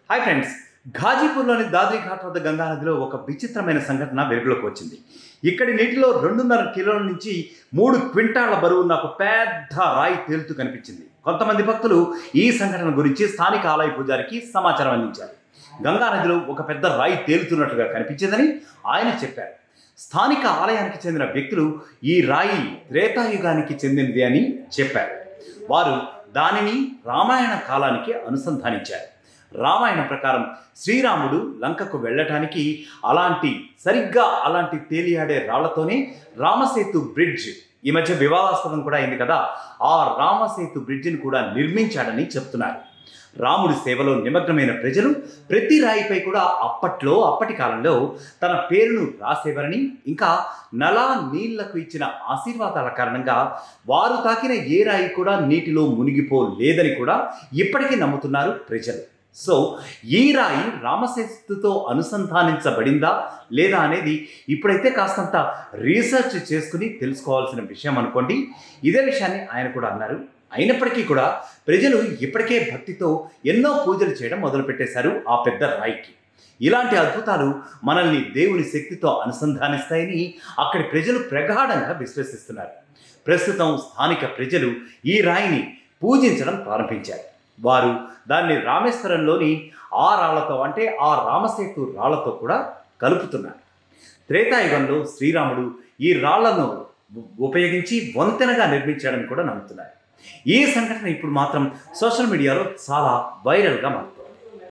Hi friends, ఘాజీపూర్లోని Dadri ghat వద్ద గంగా నదిలో ఒక విచిత్రమైన సంఘటన వెలుగులోకి వచ్చింది. ఇక్కడి నీటిలో 2.5 కిలోల నుంచి 3 క్వింటాళ్ల బరువున్న ఒక పెద్ద రాయి తేలుతూ కనిపించింది. కొంతమంది భక్తులు ఈ సంఘటన గురించి స్థానిక ఆలయ పూజారికి సమాచారం అందించారు. గంగా నదిలో ఒక పెద్ద రాయి తేలుతున్నట్లుగా కనిపించిందని ఆయన చెప్పారు. స్థానిక ఆలయానికి చెందిన వ్యక్తులు ఈ రాయి త్రేతాయుగానికి చెందినది అని చెప్పారు. వారు దానిని రామాయణ కాలానికి అనుసంధానించారు. రామాయణం ప్రకారం శ్రీరాముడు లంకకు వెళ్ళటానికి సరిగ్గా అలాంటి తేలియాడే రాళ్లతోనే రామసేతు బ్రిడ్జ్, ఈ మధ్య వివాదాస్పదం కూడా అయింది కదా, ఆ రామసేతు బ్రిడ్జిని కూడా నిర్మించాడని చెప్తున్నారు. రాముడి సేవలో నిమగ్నమైన ప్రజలు ప్రతి రాయిపై కూడా అప్పటి కాలంలో తన పేరును రాసేవారని, ఇంకా నలా నీళ్లకు ఇచ్చిన ఆశీర్వాదాల కారణంగా వారు తాకిన ఏ రాయి కూడా నీటిలో మునిగిపోలేదని కూడా ఇప్పటికీ నమ్ముతున్నారు ప్రజలు. సో ఈ రాయి రామసేతుతో అనుసంధానించబడిందా లేదా అనేది ఇప్పుడైతే కాస్తంత రీసెర్చ్ చేసుకుని తెలుసుకోవాల్సిన విషయం అనుకోండి. ఇదే విషయాన్ని ఆయన కూడా అన్నారు. అయినప్పటికీ కూడా ప్రజలు ఇప్పటికే భక్తితో ఎన్నో పూజలు చేయడం మొదలుపెట్టేశారు ఆ పెద్ద రాయికి. ఇలాంటి అద్భుతాలు మనల్ని దేవుని శక్తితో అనుసంధానిస్తాయని అక్కడి ప్రజలు ప్రగాఢంగా విశ్వసిస్తున్నారు. ప్రస్తుతం స్థానిక ప్రజలు ఈ రాయిని పూజించడం ప్రారంభించారు. వారు దాన్ని రామేశ్వరంలోని ఆ రాళ్లతో, అంటే ఆ రామసేతు రాళ్లతో కూడా కలుపుతున్నారు. త్రేతాయుగంలో శ్రీరాముడు ఈ రాళ్లను ఉపయోగించి వంతెనగా నిర్మించాడని కూడా నమ్ముతున్నారు. ఈ సంఘటన ఇప్పుడు మాత్రం సోషల్ మీడియాలో చాలా వైరల్గా మారుతుంది.